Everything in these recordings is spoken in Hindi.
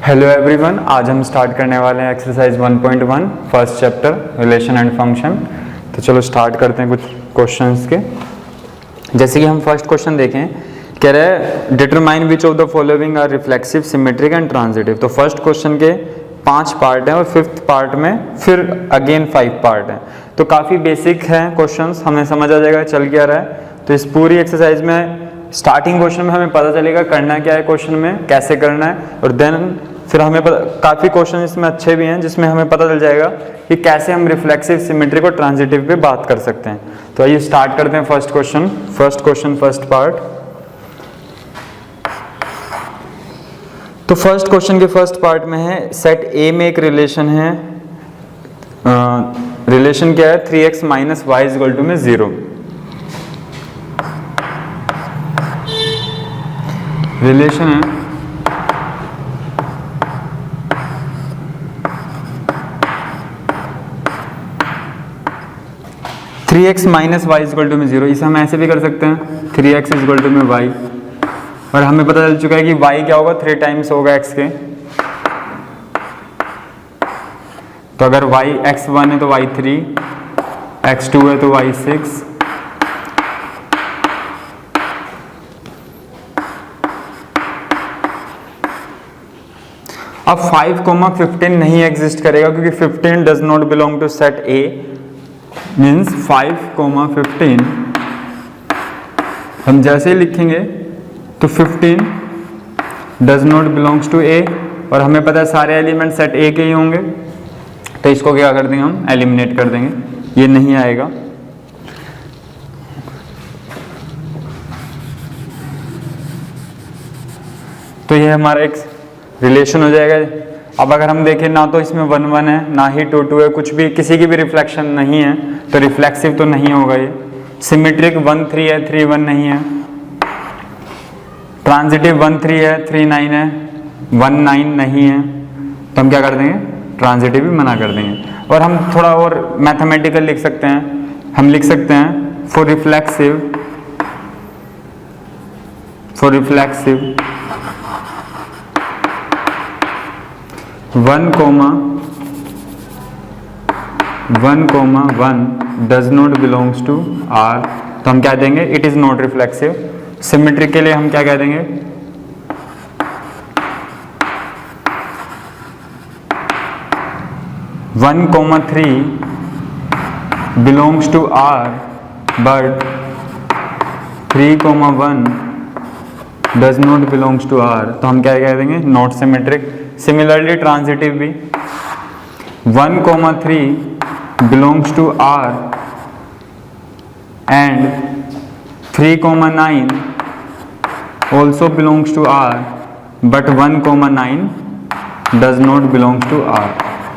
हेलो एवरीवन, आज हम स्टार्ट करने वाले हैं exercise 1.1 first chapter relation and function. तो चलो स्टार्ट करते हैं कुछ क्वेश्चंस के। जैसे कि हम फर्स्ट क्वेश्चन देखें, कह रहे हैं determine which of the following are reflexive, symmetric and transitive. तो फर्स्ट क्वेश्चन के 5 पार्ट हैं और फिफ्थ पार्ट में फिर अगेन 5 पार्ट हैं। तो काफ़ी बेसिक हैं क्वेश्चंस, हमें समझ आ जाएगा चल क्या रहा है। तो इस पूरी एक्सरसाइज में स्टार्टिंग क्वेश्चन में हमें पता चलेगा करना क्या है, क्वेश्चन में कैसे करना है, और देन फिर हमें काफ़ी क्वेश्चन इसमें अच्छे भी हैं जिसमें हमें पता चल जाएगा कि कैसे हम रिफ्लेक्सिव, सिमेट्रिक और ट्रांजिटिव पे बात कर सकते हैं। तो आइए स्टार्ट करते हैं फर्स्ट क्वेश्चन फर्स्ट पार्ट। तो फर्स्ट क्वेश्चन के फर्स्ट पार्ट में है सेट ए में एक रिलेशन है। रिलेशन क्या है? 3x minus y is equal to में 0। रिलेशन है 3x minus y is equal to में 0। इसे हम ऐसे भी कर सकते हैं 3x इज इक्वल टू में y, और हमें पता चल चुका है कि y क्या होगा, 3 टाइम्स होगा x के। तो अगर y x1 है तो y 3, x2 है तो y 6, अब 5,15 नहीं एग्जिस्ट करेगा क्योंकि 15 does not belong to set A। Means 5,15 हम जैसे ही लिखेंगे तो 15 does not belongs to A, और हमें पता है सारे एलिमेंट सेट A के ही होंगे। तो इसको क्या कर देंगे, हम एलिमिनेट कर देंगे, ये नहीं आएगा। तो ये हमारा एक रिलेशन हो जाएगा। अब अगर हम देखें ना तो इसमें 1 1 है, ना ही 2 2 है, कुछ भी किसी की भी रिफ्लेक्शन नहीं है, तो रिफ्लेक्सिव तो नहीं होगा ये। सिमेट्रिक 1 3 है, 3 1 नहीं है। ट्रांजिटिव 1 3 है, 3 9 है, 1 9 नहीं है। तो हम क्या कर देंगे, ट्रांजिटिव भी मना कर देंगे। और हम थोड़ा और मैथमेटिकल लिख सकते हैं। हम लिख सकते हैं for reflexive 1,1 does not belongs to R। तो हम क्या देंगे, it is not reflexive. Symmetric के लिए हम क्या कह देंगे, one comma 3 belongs to R but 3,1 does not belongs to R। तो हम क्या कह देंगे, नॉट सिमेट्रिक। सिमिलरली ट्रांजिटिव भी 1,3 belongs to R and 3,9 also belongs to R but 1,9 does not belong to R।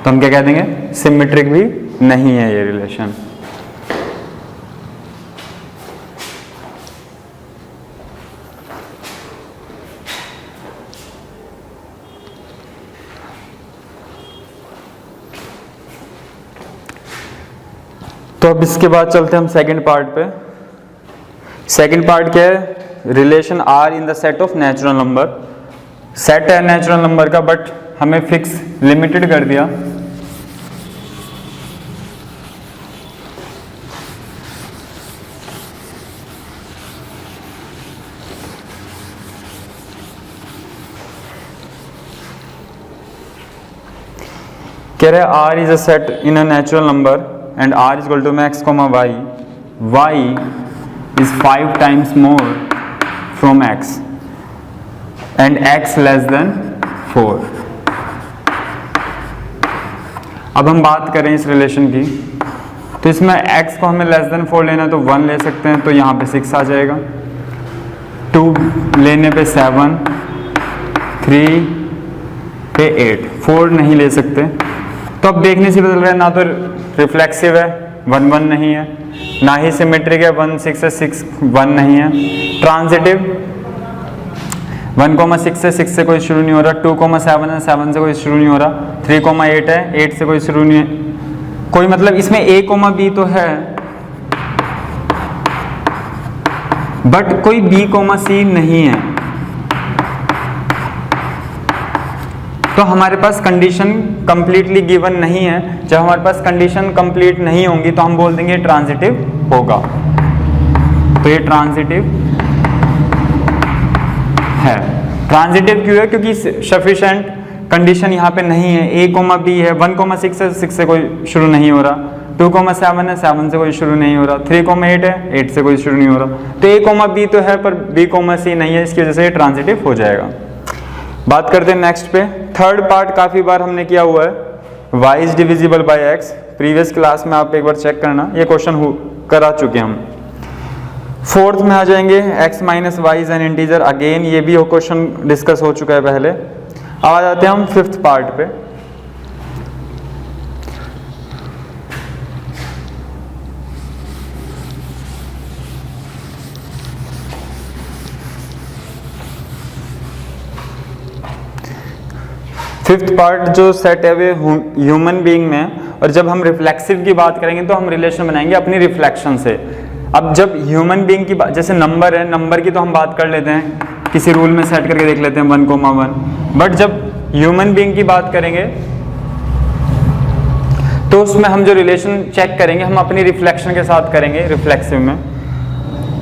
तो हम क्या कह देंगे, सिमेट्रिक भी नहीं है ये रिलेशन। तो अब इसके बाद चलते हैं हम सेकंड पार्ट पे। सेकंड पार्ट क्या है, relation R in the set of natural number. Set है नेचुरल नंबर का, बट हमें फिक्स लिमिटेड कर दिया। कह रहे R is a set in a natural number and R is equal to x, y. Y is 5 times more from x and x less than 4। अब हम बात करें इस रिलेशन की, तो इसमें x को हमें लेस देन 4 लेना, तो 1 ले सकते हैं, तो यहाँ पे 6 आ जाएगा। 2 लेने पे 7, 3 पे 8, 4 नहीं ले सकते। तो अब देखने से पता चल रहा है ना तो रिफ्लेक्सिव है, 1 1 नहीं है, ना ही सिमेट्रिक है, 1 6 है, 6 1 नहीं है। ट्रांजिटिव 1,6 है, 6 से कोई शुरू नहीं हो रहा। 2,7 है, 7 से कोई शुरू नहीं हो रहा। 3,8 है, 8 से कोई शुरू नहीं है। कोई मतलब इसमें A, B तो है, बट कोई B, C नहीं है। तो हमारे पास कंडीशन कंप्लीटली गिवन नहीं है। जब हमारे पास कंडीशन कंप्लीट नहीं होंगी तो हम बोल देंगे ट्रांजिटिव होगा। तो ये ट्रांजिटिव है। ट्रांजिटिव क्यों है? क्योंकि सफिशिएंट कंडीशन यहाँ पे नहीं है। a, b है, 1, 6 से कोई शुरू नहीं हो रहा, 2, 7 है, 7 से कोई शुरू नहीं हो रहा, 3, 8 है, 8 से कोई शुरू नहीं हो रहा। तो a, b तो है पर b, c नहीं है, इसकी वजह से ये ट्रांजिटिव हो जाएगा। बात करते हैं नेक्स्ट पे। थर्ड पार्ट काफ़ी बार हमने किया हुआ है, y is divisible by x। Previous class में आप एक बार चेक करना, ये क्वेश्चन करा चुके हम। फोर्थ में आ जाएंगे x minus y is an integer. Again ये भी क्वेश्चन डिस्कस हो चुका है पहले। अब आ जाते हैं हम फिफ्थ पार्ट पे। फिफ्थ पार्ट जो सेट है वे ह्यूमन बीइंग में, और जब हम रिफ्लेक्सिव की बात करेंगे तो हम रिलेशन बनाएंगे अपनी रिफ्लेक्शन से। अब जब ह्यूमन बीइंग की बात, जैसे नंबर है, नंबर की तो हम बात कर लेते हैं, किसी रूल में सेट करके देख लेते हैं 1, 1। बट जब ह्यूमन बीइंग की बात करेंगे तो उसमें हम जो रिलेशन चेक करेंगे हम अपनी रिफ्लेक्शन के साथ करेंगे रिफ्लेक्सिव में।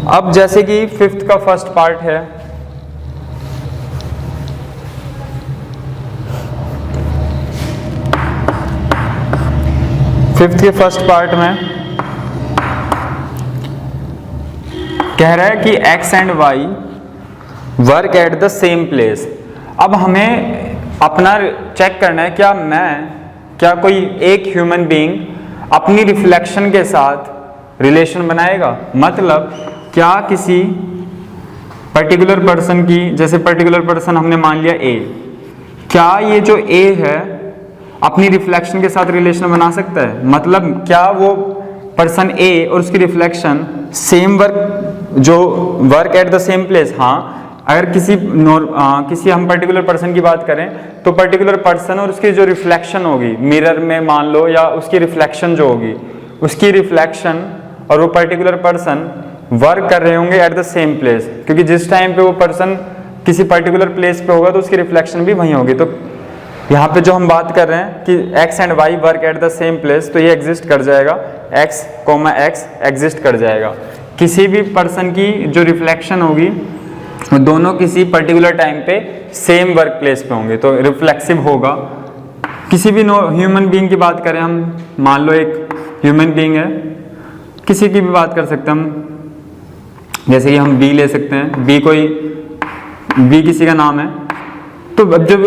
अब जैसे कि फिफ्थ का फर्स्ट पार्ट है, फिफ्थ के फर्स्ट पार्ट में कह रहा है कि x and y work at the same place. अब हमें अपना चेक करना है, क्या कोई एक ह्यूमन बीइंग अपनी रिफ्लेक्शन के साथ रिलेशन बनाएगा। मतलब क्या किसी पर्टिकुलर पर्सन की, जैसे पर्टिकुलर पर्सन हमने मान लिया a, क्या ये जो a है अपनी रिफ्लेक्शन के साथ रिलेशन बना सकता है? मतलब क्या वो पर्सन A और उसकी रिफ्लेक्शन सेम वर्क, जो work at the same place? हाँ, अगर किसी हम पर्टिकुलर पर्सन की बात करें तो पर्टिकुलर पर्सन और उसकी जो रिफ्लेक्शन होगी मिरर में मान लो, या उसकी रिफ्लेक्शन जो होगी, उसकी रिफ्लेक्शन और वो पर्टिकुलर पर्सन वर्क कर रहे होंगे एट द सेम प्लेस। क्योंकि जिस टाइम पे वो पर्सन किसी पर्टिकुलर प्लेस पे होगा तो उसकी रिफ्लेक्शन भी वहीं होगी। तो यहाँ पे जो हम बात कर रहे हैं कि x and y work at the same place, तो ये एग्जिस्ट कर जाएगा, x, x एग्जिस्ट कर जाएगा। किसी भी पर्सन की जो रिफ्लेक्शन होगी वो दोनों किसी पर्टिकुलर टाइम पे सेम वर्क प्लेस पे होंगे, तो रिफ्लेक्सिव होगा। किसी भी ह्यूमन बीइंग की बात करें हम, मान लो एक ह्यूमन बीइंग है, किसी की भी बात कर सकते हैं हम, जैसे कि हम b ले सकते हैं, b किसी का नाम है। तो जब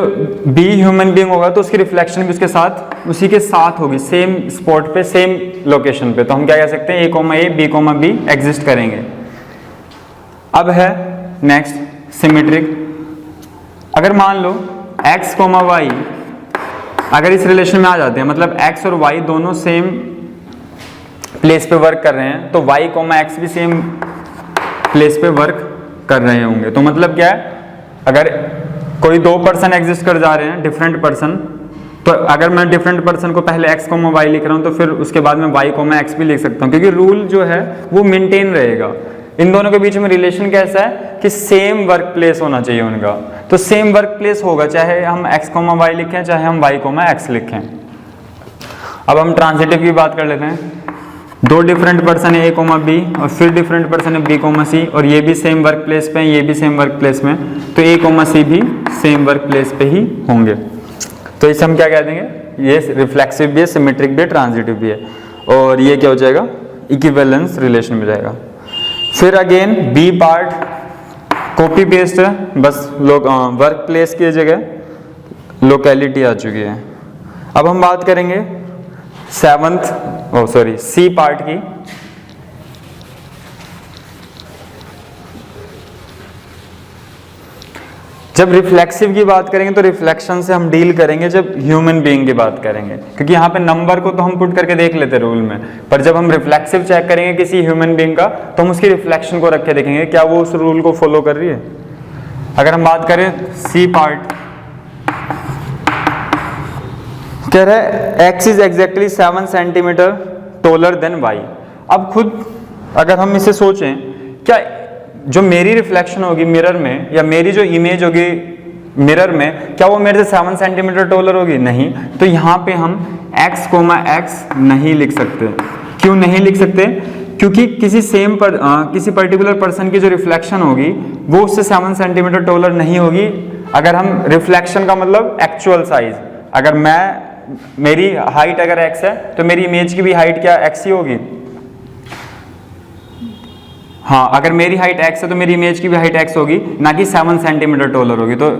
B ह्यूमन बीइंग होगा तो उसकी रिफ्लेक्शन भी उसी के साथ होगी, सेम स्पॉट पे, सेम लोकेशन पे। तो हम क्या कह सकते हैं, A, B एग्जिस्ट करेंगे। अब है नेक्स्ट सिमेट्रिक। अगर मान लो x, y अगर इस रिलेशन में आ जाते हैं, मतलब x और y दोनों सेम प्लेस पे वर्क कर रहे हैं, तो y, x भी सेम प्लेस पे वर्क कर रहे होंगे। तो मतलब क्या है, अगर कोई दो पर्सन एग्जिस्ट कर जा रहे हैं, डिफरेंट पर्सन, तो अगर मैं डिफरेंट पर्सन को पहले x, y लिख रहा हूं तो फिर उसके बाद में y, x भी लिख सकता हूं, क्योंकि रूल जो है वो मेंटेन रहेगा। इन दोनों के बीच में रिलेशन कैसा है कि सेम वर्क प्लेस होना चाहिए उनका। तो सेम वर्क प्लेस होगा, चाहे हम x, y लिखें, चाहे हम y, x लिखें। अब हम ट्रांजिटिव की बात कर लेते हैं। दो डिफरेंट पर्सन है A, B, और फिर डिफरेंट पर्सन है B, C, और ये भी सेम वर्क प्लेस पे हैं, ये भी सेम वर्क प्लेस में, तो A, C भी सेम वर्क प्लेस पे ही होंगे। तो इसे हम क्या कह देंगे, ये रिफ्लेक्सिव भी है, सिमेट्रिक भी है, ट्रांजिटिव भी है, और ये क्या हो जाएगा, इक्विवेलेंस रिलेशन में जाएगा। फिर again B part copy paste है, बस वर्क प्लेस की जगह लोकेलिटी आ चुकी है। अब हम बात करेंगे C पार्ट की। जब रिफ्लेक्सिव की बात करेंगे तो रिफ्लेक्शन से हम डील करेंगे जब ह्यूमन बीइंग की बात करेंगे, क्योंकि यहाँ पे नंबर को तो हम पुट करके देख लेते रूल में, पर जब हम रिफ्लेक्सिव चेक करेंगे किसी ह्यूमन बीइंग का तो हम उसकी रिफ्लेक्शन को रख के देखेंगे क्या वो उस रूल को फॉलो कर रही है। अगर हम बात करें C पार्ट, कह रहा है x is exactly 7 centimetre taller than y। अब खुद अगर हम इसे सोचें, क्या जो मेरी रिफ्लेक्शन होगी मिरर में, या मेरी जो इमेज होगी मिरर में, क्या वो मेरे से 7 सेंटीमीटर टॉलर होगी? नहीं। तो यहाँ पे हम x, x नहीं लिख सकते। क्यों नहीं लिख सकते? क्योंकि किसी पर्टिकुलर पर्सन की जो रिफ्लेक्शन होगी वो उससे 7 सेंटीमीटर टॉलर नहीं होगी। अगर हम रिफ्लेक्शन का मतलब एक्चुअल साइज, अगर मेरी हाइट अगर x है तो मेरी इमेज की भी हाइट क्या x ही होगी? हाँ, अगर मेरी हाइट x है तो मेरी इमेज की भी हाइट x होगी, ना कि 7 सेंटीमीटर टॉलर होगी। तो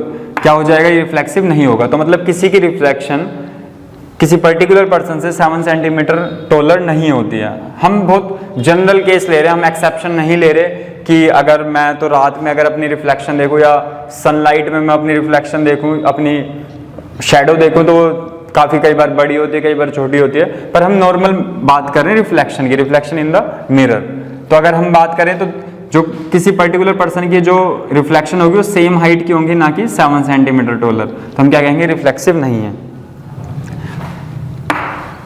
क्या हो जाएगा? ये रिफ्लेक्सिव नहीं होगा। तो मतलब किसी की रिफ्लेक्शन किसी पर्टिकुलर पर्सन से 7 सेंटीमीटर टॉलर नहीं होती है। हम बहुत जनरल केस ले रहे हैं, हम एक्सेप्शन नहीं ले रहे कि अगर मैं तो रात में अगर अपनी रिफ्लेक्शन देखूं या सनलाइट में मैं अपनी रिफ्लेक्शन देखूं, अपनी शैडो देखूं, तो काफ़ी कई बार बड़ी होती है, कई बार छोटी होती है। पर हम नॉर्मल बात कर रहे हैं रिफ्लेक्शन की, रिफ्लेक्शन इन द मिरर। तो अगर हम बात करें तो जो किसी पर्टिकुलर पर्सन की जो रिफ्लेक्शन होगी वो सेम हाइट की होंगी, ना कि 7 सेंटीमीटर टॉलर। तो हम क्या कहेंगे? रिफ्लेक्सिव नहीं है।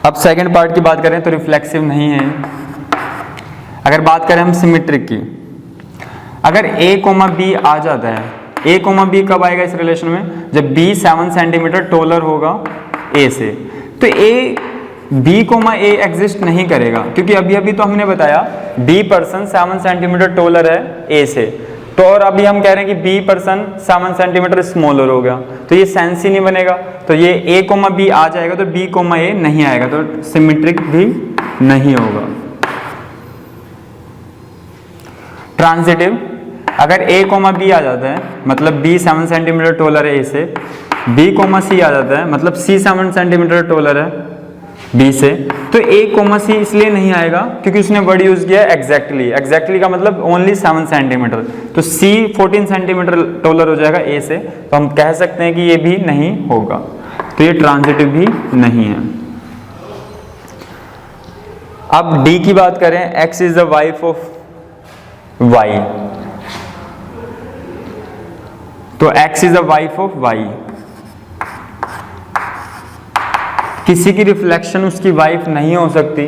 अब सेकंड पार्ट की बात करें तो रिफ्लेक्सिव नहीं है। अगर बात करें हम सिमेट्रिक की, अगर a, b आ जाता है, a, b कब आएगा इस रिलेशन में? जब b 7 सेंटीमीटर टॉलर होगा a से। तो b, a एग्जिस्ट नहीं करेगा, क्योंकि अभी अभी तो हमने बताया b पर्सन 7 सेंटीमीटर टॉलर है a से। तो और अभी हम कह रहे हैं कि b पर्सन 7 सेंटीमीटर स्मॉलर हो गया, तो ये सेंस ही नहीं बनेगा। तो ये a, b आ जाएगा तो b, a नहीं आएगा, तो सिमेट्रिक भी नहीं होगा। ट्रांजिटिव, अगर a, b आ जाता है मतलब b 7 सेंटीमीटर टॉलर है a से, b, c आ जाता है मतलब c 7 सेंटीमीटर टॉलर है b से, तो a, c इसलिए नहीं आएगा क्योंकि उसने वर्ड यूज किया है एग्जैक्टली। एग्जैक्टली का मतलब ओनली 7 सेंटीमीटर, तो c 14 सेंटीमीटर टॉलर हो जाएगा a से। तो हम कह सकते हैं कि ये भी नहीं होगा, तो ये ट्रांजिटिव भी नहीं है। अब d की बात करें, x is the wife of y, तो x is the wife of y। किसी की रिफ्लेक्शन उसकी वाइफ नहीं हो सकती,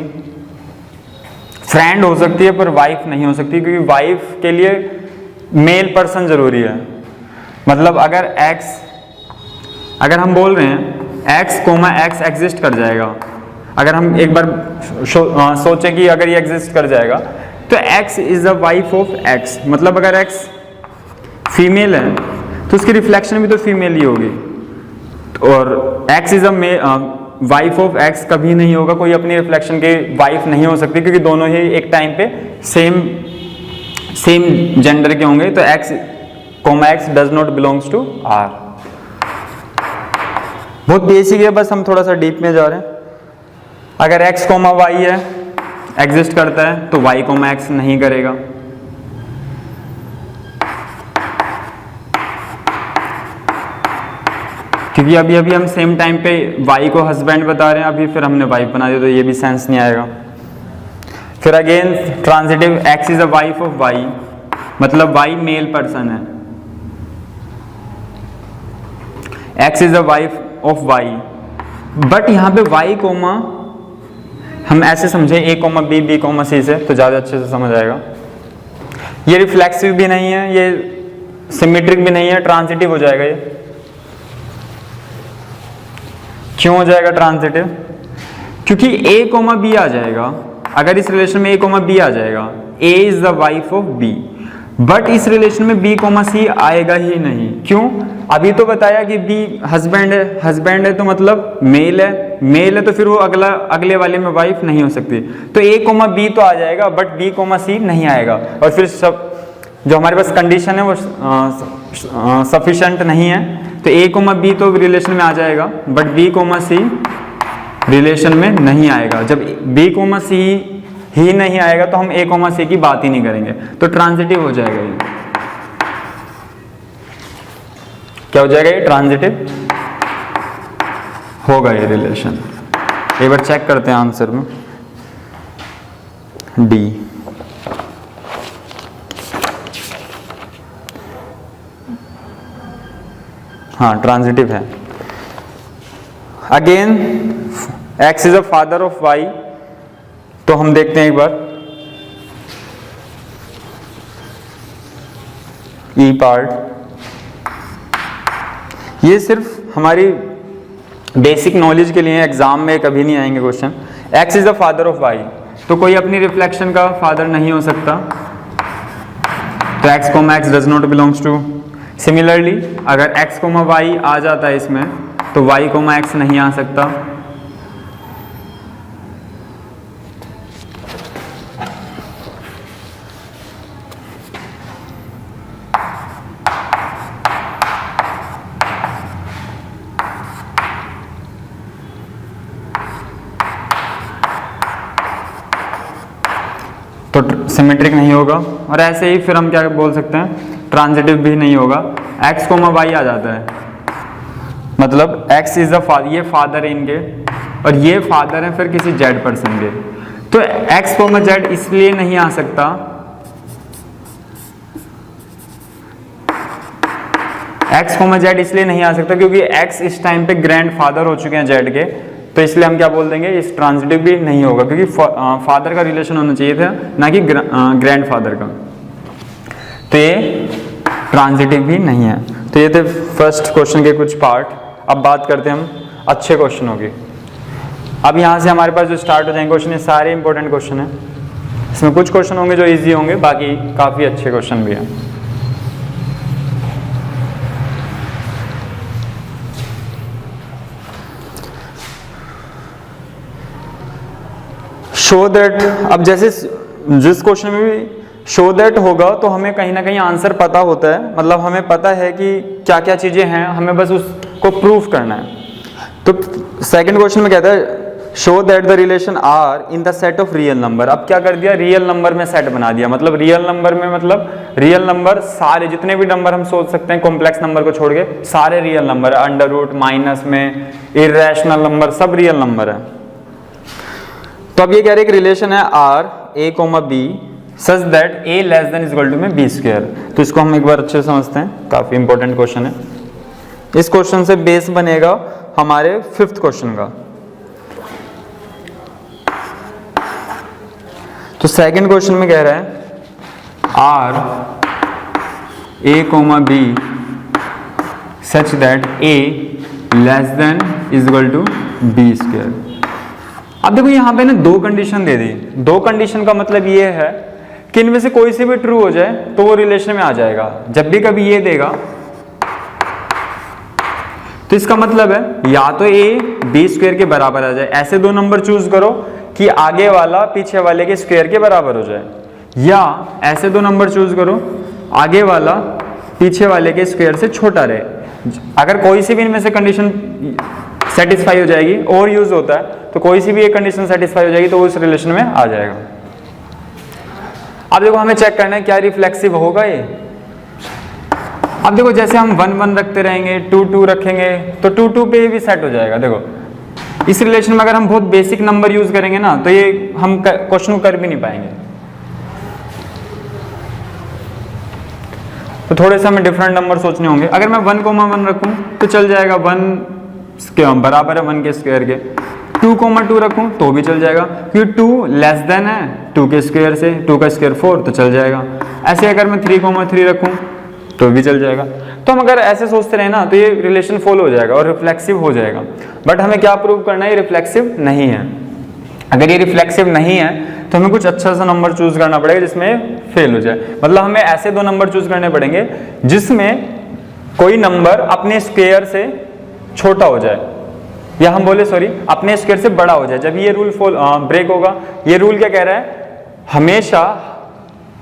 फ्रेंड हो सकती है पर वाइफ नहीं हो सकती, क्योंकि वाइफ के लिए मेल पर्सन जरूरी है। मतलब अगर हम बोल रहे हैं x, एग्जिस्ट कर जाएगा, अगर हम एक बार सोचें कि अगर ये एग्जिस्ट कर जाएगा तो x is the wife of x, मतलब अगर x फीमेल है तो उसकी रिफ्लेक्शन भी तो फीमेल ही होगी। और x is a wife of x कभी नहीं होगा, कोई अपनी रिफ्लेक्शन की वाइफ नहीं हो सकती, क्योंकि दोनों ही एक टाइम पे सेम जेंडर के होंगे। तो x, does not belongs to r। बहुत बेसिक है, बस हम थोड़ा सा डीप में जा रहे हैं। अगर x, y है, एग्जिस्ट करता है, तो y, x नहीं करेगा। क्योंकि अभी हम सेम टाइम पे y को हस्बैंड बता रहे हैं, अभी फिर हमने वाइफ बना दिया, तो ये भी सेंस नहीं आएगा। फिर again transitive, x is the wife of y, मतलब y मेल पर्सन है, x is the wife of y। But यहाँ पे y कोमा हम ऐसे समझे a, b, c से, तो ज्यादा अच्छे से समझ आएगा। ये रिफ्लेक्सिव भी नहीं है, ये सिमेट्रिक भी नहीं है, ट्रांजिटिव हो जाएगा। ये क्यों हो जाएगा ट्रांजिटिव? क्योंकि a, b आ जाएगा। अगर इस रिलेशन में a, b आ जाएगा, a is the wife of b, but इस रिलेशन में b, c आएगा ही नहीं। क्यों? अभी तो बताया कि b हस्बैंड है तो मतलब मेल है, तो फिर वो अगले वाले में वाइफ नहीं हो सकती। तो a, b तो आ जाएगा, बट b, c नहीं आएगा। और फिर सब जो हमारे पास कंडीशन है वो सफिशिएंट नहीं है, तो a, b तो रिलेशन में आ जाएगा, बट b, c रिलेशन में नहीं आएगा। जब b, c ही नहीं आएगा तो हम a, c की बात ही नहीं करेंगे, तो ट्रांजिटिव हो जाएगा। ये क्या हो जाएगा? ये ट्रांजिटिव होगा ये रिलेशन। एक बार चेक करते हैं आंसर में, डी। हाँ, ट्रांजिटिव है। Again x is a father of y, तो हम देखते हैं एक बार ई पार्ट। ये सिर्फ हमारी बेसिक नॉलेज के लिए, एग्जाम में कभी नहीं आएंगे question. x is the father of y, तो कोई अपनी रिफ्लेक्शन का फादर नहीं हो सकता, तो x, x does not belongs to. Similarly अगर x, y आ जाता है इसमें, तो y, x नहीं आ सकता। तो सिमेट्रिक नहीं होगा। और ऐसे ही फिर हम क्या बोल सकते हैं, ट्रांजिटिव भी नहीं होगा। x, y आ जाता है, मतलब x इज द फादर, ये फादर है इनके, और ये फादर है फिर किसी z पर्सन के, तो x, z इसलिए नहीं आ सकता, x, z इसलिए नहीं आ सकता क्योंकि x इस टाइम पे ग्रैंड फादर हो चुके हैं z के, तो इसलिए हम क्या बोल देंगे, इस ट्रांजिटिव भी नहीं होगा, क्योंकि फादर का रिलेशन होना चाहिए था, ना कि ग्रैंड फादर का, तो ये ट्रांजिटिव भी नहीं है। तो ये थे फर्स्ट क्वेश्चन के कुछ पार्ट। अब बात करते हैं हम अच्छे क्वेश्चनों की। अब यहाँ से हमारे पास जो स्टार्ट हो जाएंगे क्वेश्चन, ये सारे इंपॉर्टेंट क्वेश्चन हैं। इसमें कुछ क्वेश्चन होंगे जो ईजी होंगे, बाकी काफ़ी अच्छे क्वेश्चन भी हैं। शो दैट, अब जैसे जिस क्वेश्चन में भी शो दैट होगा तो हमें कहीं ना कहीं आंसर पता होता है, मतलब हमें पता है कि क्या क्या चीज़ें हैं, हमें बस उसको प्रूफ करना है। तो सेकंड क्वेश्चन में कहता है show that the relation R in the set of real number. अब क्या कर दिया, रियल नंबर में सेट बना दिया, मतलब रियल नंबर में, मतलब रियल नंबर सारे जितने भी नंबर हम सोच सकते हैं कॉम्प्लेक्स नंबर को छोड़ के, सारे real number, under root, minus में, इरेशनल नंबर, सब रियल नंबर है। तो अब ये कह रहे हैं कि रिलेशन है R a comma b such that a less than is equal to में बी स्क्वायर। तो इसको हम एक बार अच्छे से समझते हैं, काफी इंपॉर्टेंट क्वेश्चन है। इस क्वेश्चन से बेस बनेगा हमारे फिफ्थ क्वेश्चन का। तो सेकंड क्वेश्चन में कह रहा है R a comma b such that a less than is equal to b square. अब देखो यहाँ पे ना दो कंडीशन दे दी। दो कंडीशन का मतलब ये है कि इनमें से कोई सी भी ट्रू हो जाए तो वो रिलेशन में आ जाएगा। जब भी कभी ये देगा तो इसका मतलब है या तो ए बी स्क्वायर के बराबर आ जाए, ऐसे दो नंबर चूज करो कि आगे वाला पीछे वाले के स्क्वायर के बराबर हो जाए, या ऐसे दो नंबर चूज करो आगे वाला पीछे वाले के स्क्वायर से छोटा रहे। अगर कोई सी भी इनमें से कंडीशन सेटिस्फाई हो जाएगी, और यूज होता है, तो कोई सी भी एक कंडीशन सेटिस्फाई हो जाएगी तो वो उस रिलेशन में आ जाएगा। अब देखो हमें चेक करना है क्या रिफ्लेक्सिव होगा ये। अब देखो जैसे हम 1 1 रखते रहेंगे, 2 2 रखेंगे, तो 2 2 पे भी सेट हो जाएगा। देखो इस रिलेशन में अगर हम बहुत बेसिक नंबर यूज करेंगे ना तो ये हम क्वेश्चन को कर भी नहीं पाएंगे। तो थोड़े से हमें डिफरेंट नंबर सोचने होंगे। अगर मैं 1 1 रखूं तो चल जाएगा, 1 बराबर है 1 के स्क्वायर के। 2 2 रखूं तो भी चल जाएगा, क्योंकि 2 लेस देन है 2 के स्क्वायर से, 2 का स्क्वायर 4 तो चल जाएगा। ऐसे अगर मैं 3 3 रखूं तो भी चल जाएगा। तो हम अगर ऐसे सोचते रहे ना तो ये रिलेशन फॉलो हो जाएगा और रिफ्लेक्सिव हो जाएगा। बट हमें क्या प्रूव करना है, ये रिफ्लेक्सिव नहीं है। अगर ये रिफ्लेक्सिव नहीं है तो हमें कुछ अच्छा सा नंबर चूज करना पड़ेगा जिसमें फेल हो जाए। मतलब हमें ऐसे दो नंबर चूज करने पड़ेंगे जिसमें कोई नंबर अपने स्क्वायर से छोटा हो जाए, या हम बोले सॉरी अपने स्क्वायर से बड़ा हो जाए। जब ये रूल ब्रेक होगा, ये रूल क्या कह रहा है, हमेशा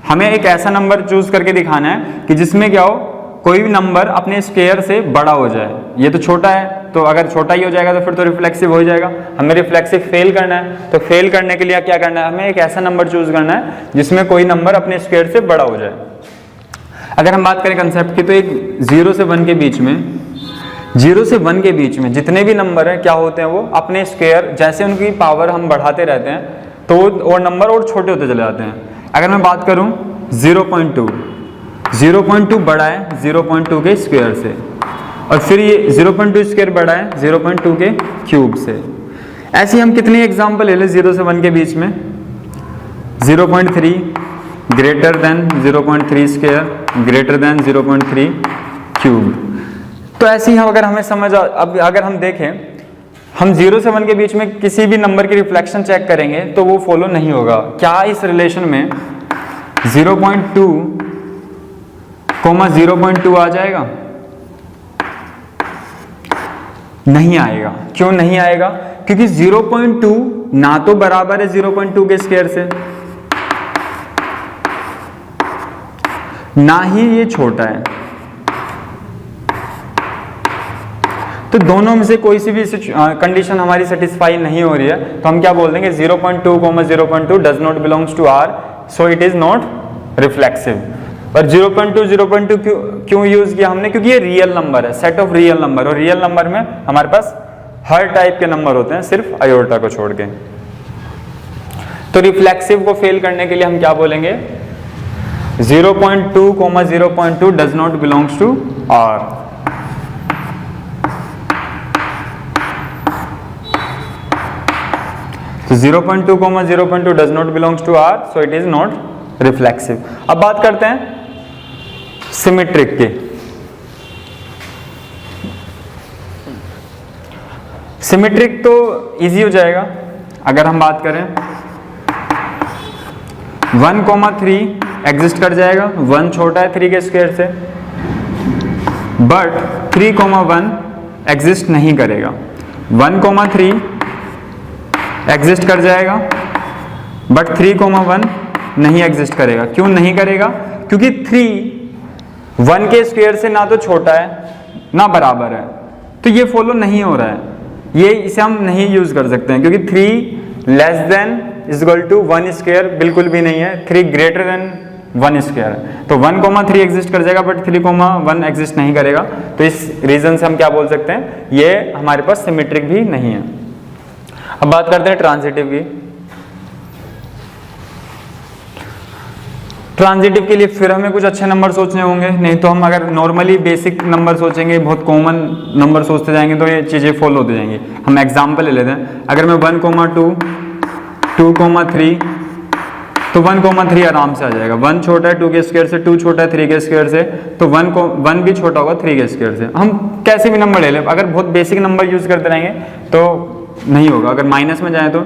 हमें एक ऐसा नंबर चूज करके दिखाना है कि जिसमें क्या हो, कोई भी नंबर अपने स्क्वायर से बड़ा हो जाए। ये तो छोटा है, तो अगर छोटा ही हो जाएगा तो फिर तो रिफ्लेक्सिव हो जाएगा। हमें रिफ्लेक्सिव फेल करना है, तो फेल करने के लिए क्या करना है, हमें एक ऐसा नंबर चूज करना है जिसमें कोई नंबर अपने स्क्वायर से बड़ा हो जाए। अगर हम बात करें कंसेप्ट की, तो एक 0 से 1 के बीच में, 0 से 1 के बीच में जितने भी नंबर हैं क्या होते हैं, वो अपने स्क्वायर, जैसे उनकी पावर हम बढ़ाते रहते हैं तो वो नंबर और छोटे होते चले जाते हैं। अगर मैं बात करूं 0.2 बड़ा है 0.2 के स्क्वायर से, और फिर ये 0.2 स्क्वायर बड़ा है 0.2 के क्यूब से। ऐसे हम कितने एग्जाम्पल ले लें 0 से 1 के बीच में, 0.3 greater than 0.3 square greater than 0.3 cube. तो ऐसे ही हम अगर हमें समझ अब अगर हम देखें, हम 0 से 1 के बीच में किसी भी नंबर की रिफ्लेक्शन चेक करेंगे तो वो फॉलो नहीं होगा। क्या इस रिलेशन में 0.2 0.2 आ जाएगा? नहीं आएगा। क्यों नहीं आएगा? क्योंकि 0.2 ना तो बराबर है 0.2 के स्क्वायर से, ना ही ये छोटा है। तो दोनों में से कोई सी भी कंडीशन हमारी सेटिस्फाई नहीं हो रही है, तो हम क्या बोल देंगे 0.2 0.2 does not belongs to R, so it is not reflexive. पर 0.2 क्यों यूज किया हमने? क्योंकि ये रियल नंबर है, सेट ऑफ रियल नंबर, और रियल नंबर में हमारे पास हर टाइप के नंबर होते हैं सिर्फ आयोटा को छोड़ के। तो रिफ्लेक्सिव को फेल करने के लिए हम क्या बोलेंगे? 0.2 0.2 does not belongs to R. तो 0.2 0.2 does not belongs to R, so it is not reflexive. अब बात करते हैं सिमेट्रिक की। सिमेट्रिक तो इजी हो जाएगा। अगर हम बात करें 1,3 एग्जिस्ट कर जाएगा, 1 छोटा है 3 के स्क्वायर से, बट 3,1 एग्जिस्ट नहीं करेगा। 1,3 एग्जिस्ट कर जाएगा, बट 3,1 नहीं एग्जिस्ट करेगा। क्यों नहीं करेगा? क्योंकि 3 1 के स्क्वायर से ना तो छोटा है ना बराबर है, तो ये फॉलो नहीं हो रहा है। ये इसे हम नहीं यूज कर सकते हैं, क्योंकि 3 less than is equal to 1 square बिल्कुल भी नहीं है, 3 ग्रेटर देन 1 स्क्वायर। तो 1,3 एग्जिस्ट कर जाएगा, बट 3,1 एग्जिस्ट नहीं करेगा। तो इस रीजन से हम क्या बोल सकते हैं? ये हमारे पास सिमेट्रिक भी नहीं है। अब बात करते हैं ट्रांजिटिव की। ट्रांजिटिव के लिए फिर हमें कुछ अच्छे नंबर सोचने होंगे, नहीं तो हम अगर नॉर्मली बेसिक नंबर सोचेंगे, बहुत कॉमन नंबर सोचते जाएंगे, तो ये चीज़ें फॉलो होती जाएंगी। हम एग्जांपल ले लेते हैं। अगर मैं 1,2 2,3, तो 1,3 आराम से आ जाएगा। 1 छोटा है 2 के स्क्वायर से, 2 छोटा है 3 के स्क्वायर से, तो 1 भी छोटा होगा 3 के स्क्वायर से। हम कैसे भी नंबर ले लें, अगर बहुत बेसिक नंबर यूज करते रहेंगे तो नहीं होगा। अगर माइनस में जाए तो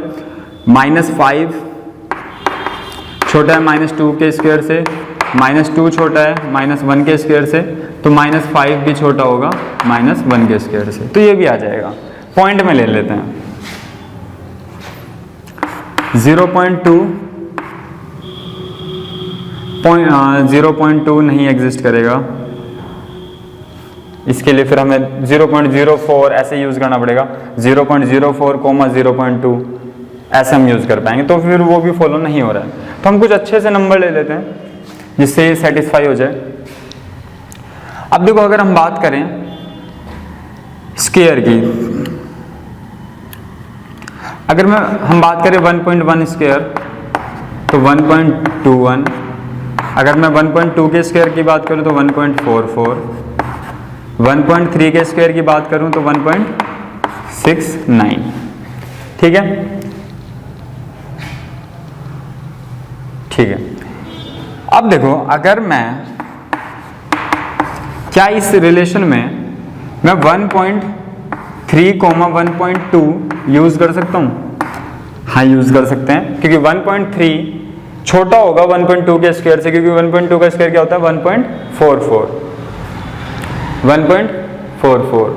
-5 छोटा है -2 के स्क्वायर से, -2 छोटा है -1 के स्क्वायर से, तो -5 भी छोटा होगा -1 के स्क्वायर से। तो ये भी आ जाएगा। पॉइंट में ले लेते हैं 0.2 नहीं एग्जिस्ट करेगा। इसके लिए फिर हमें 0.04 ऐसे यूज करना पड़ेगा। 0.04, 0.2 ऐसे हम यूज कर पाएंगे, तो फिर वो भी फॉलो नहीं हो रहा है। तो हम कुछ अच्छे से नंबर ले लेते हैं जिससे ये सेटिस्फाई हो जाए। अब देखो, अगर हम बात करें स्क्वायर की, अगर हम बात करें 1.1 स्क्वायर तो 1.21, अगर मैं 1.2 के स्क्वायर की बात करूं तो 1.44, 1.3 के स्क्वायर की बात करूं तो 1.69। ठीक है, ठीक है। अब देखो, अगर मैं क्या इस रिलेशन में मैं 1.3, 1.2 यूज कर सकता हूं? हाँ, यूज कर सकते हैं, क्योंकि 1.3 छोटा होगा 1.2 के स्क्वायर से, क्योंकि 1.2 का स्क्वायर क्या होता है? 1.44, 1.44।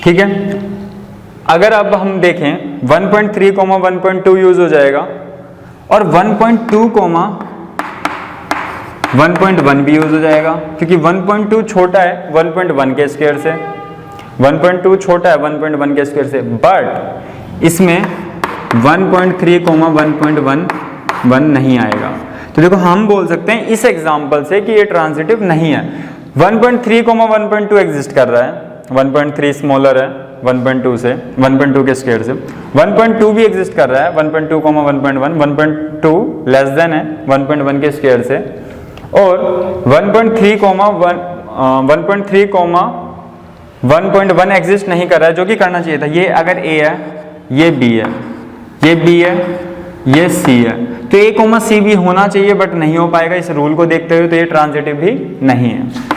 ठीक है। अगर अब हम देखें 1.3, 1.2 यूज हो जाएगा, और 1.2, 1.1 भी यूज हो जाएगा, क्योंकि 1.2 छोटा है 1.1 के स्क्वायर से, 1.2 छोटा है 1.1 के स्क्वायर से, बट इसमें 1.3, 1.1 नहीं आएगा। तो देखो, हम बोल सकते हैं इस एग्जांपल से कि ये ट्रांजिटिव नहीं है। 1.3, 1.2 एग्जिस्ट कर रहा है, 1.3 स्मॉलर है 1.2 से, 1.2 के स्क्वायर से, 1.2 भी एग्जिस्ट कर रहा है 1.2, 1.1, 1.2 लेस देन है 1.1 के स्क्वायर से, और 1.3, 1.1 एग्जिस्ट नहीं कर रहा है, जो कि करना चाहिए था। ये अगर A है, ये B है, ये B है, ये सी है, तो ए कोमा सी भी होना चाहिए बट नहीं हो पाएगा इस रूल को देखते हुए, तो ये ट्रांजिटिव भी नहीं है।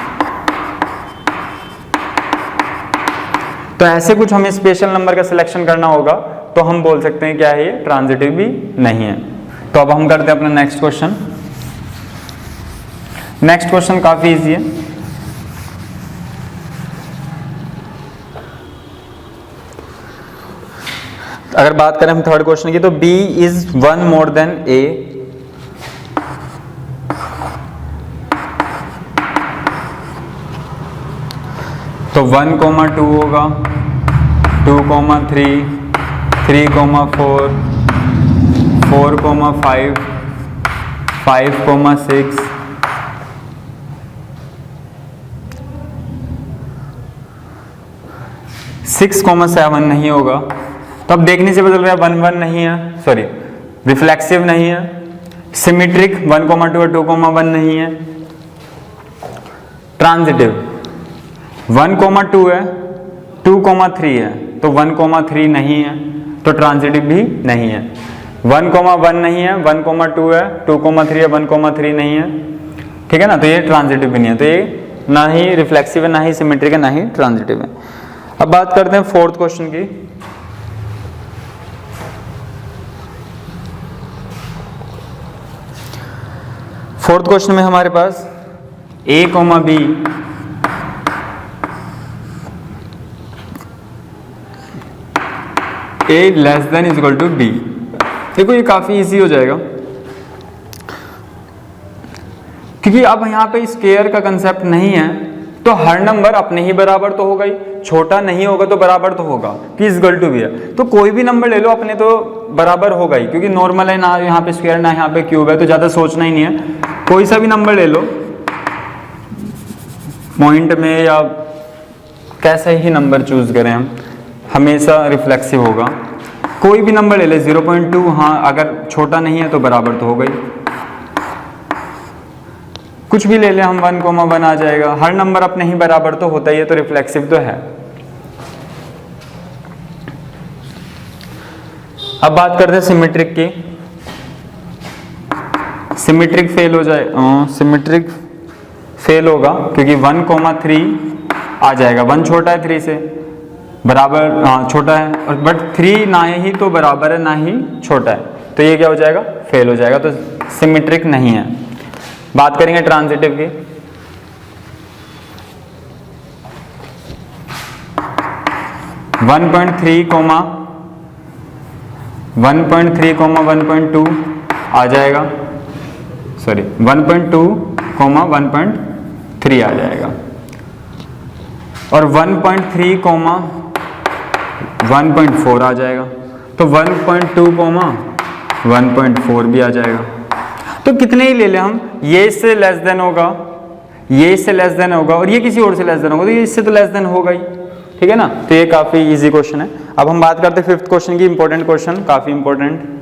तो ऐसे कुछ हमें स्पेशल नंबर का सिलेक्शन करना होगा तो हम बोल सकते हैं क्या है ये ट्रांजिटिव भी नहीं है। तो अब हम करते हैं अपना नेक्स्ट क्वेश्चन। नेक्स्ट क्वेश्चन काफी इजी है। अगर बात करें हम थर्ड क्वेश्चन की, तो B is 1 more than A, तो 1,2 होगा, 2,3, 3,4, 4,5, 5,6, 6,7 नहीं होगा। तो अब देखने से पता चल रहा है 1 1 नहीं है, सॉरी रिफ्लेक्सिव नहीं है, सिमेट्रिक 1,2 और 2,1 नहीं है, ट्रांजिटिव 1,2 है, 2,3 है, तो 1,3 नहीं है, तो ट्रांजिटिव भी नहीं है। 1,1 नहीं है, 1,2 है, 2,3 है, 1,3 नहीं है, ठीक है ना, तो ये ट्रांजिटिव भी नहीं है। तो ये ना ही रिफ्लेक्सिव है, ना ही सिमेट्रिक है, ना ही ट्रांजिटिव है। अब बात करते हैं फोर्थ क्वेश्चन की। फोर्थ क्वेश्चन में हमारे पास A, B A less than is equal to B। देखो ये काफी इजी हो जाएगा क्योंकि अब यहाँ पे स्क्वायर का कंसेप्ट नहीं है, तो हर नंबर अपने ही बराबर तो होगा ही, छोटा नहीं होगा तो बराबर तो होगा कि इज इक्वल टू भी है, तो कोई भी नंबर ले लो अपने तो बराबर होगा ही, क्योंकि नॉर्मल है ना यहाँ पे स्क्वायर ना यहाँ पे क्यूब है, तो ज्यादा सोचना ही नहीं है। कोई सा भी नंबर ले लो पॉइंट में या कैसे ही नंबर चूज करें हम, हमेशा रिफ्लेक्सिव होगा। कोई भी नंबर ले ले 0.2, हाँ अगर छोटा नहीं है तो बराबर तो होगा ही। कुछ भी ले ले हम 1,1 आ जाएगा, हर नंबर अपने ही बराबर तो होता ही है, तो रिफ्लेक्सिव तो है। अब बात करते हैं सिमेट्रिक की। सिमेट्रिक फेल हो जाए, सिमेट्रिक फेल होगा क्योंकि 1,3 आ जाएगा, 1 छोटा है 3 से, बराबर हाँ छोटा है, और बट 3 ना ही तो बराबर है ना ही छोटा है, तो ये क्या हो जाएगा फेल हो जाएगा, तो सिमेट्रिक नहीं है। बात करेंगे ट्रांजिटिव की। वन पॉइंट थ्री कोमा 1.2 आ जाएगा, सॉरी 1.2 कोमा 1.3 आ जाएगा, और 1.3 कोमा 1.4 आ जाएगा, तो 1.2 कोमा 1.4 भी आ जाएगा। तो कितने ही ले लें हम, ये इससे लेस देन होगा, ये इससे लेस देन होगा, और ये किसी और से लेस देन होगा, तो ये इससे तो लेस देन होगा ही, ठीक है ना। तो ये काफी इजी क्वेश्चन है। अब हम बात करते हैं फिफ्थ क्वेश्चन की, इंपॉर्टेंट क्वेश्चन, काफी इंपॉर्टेंट।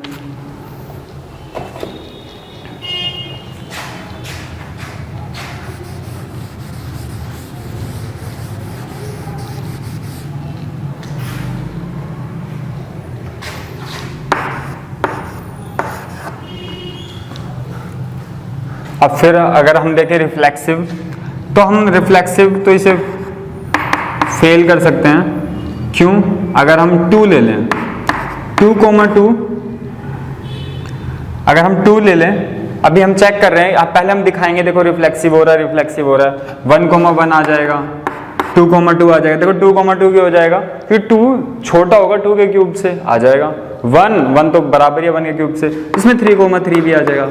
अब फिर अगर हम देखें रिफ्लेक्सिव, तो हम रिफ्लेक्सिव तो इसे फेल कर सकते हैं। क्यों? अगर हम 2 ले लें, 2,2, अगर हम 2 ले लें, अभी हम चेक कर रहे हैं, अब पहले हम दिखाएंगे, देखो रिफ्लेक्सिव हो रहा है, रिफ्लेक्सिव हो रहा है, 1,1 आ जाएगा, 2,2 आ जाएगा। देखो 2,2 क्यों हो जाएगा, क्योंकि 2 छोटा होगा 2 के क्यूब से, आ जाएगा 1 तो बराबर है 1 के क्यूब से, इसमें 3,3 भी आ जाएगा।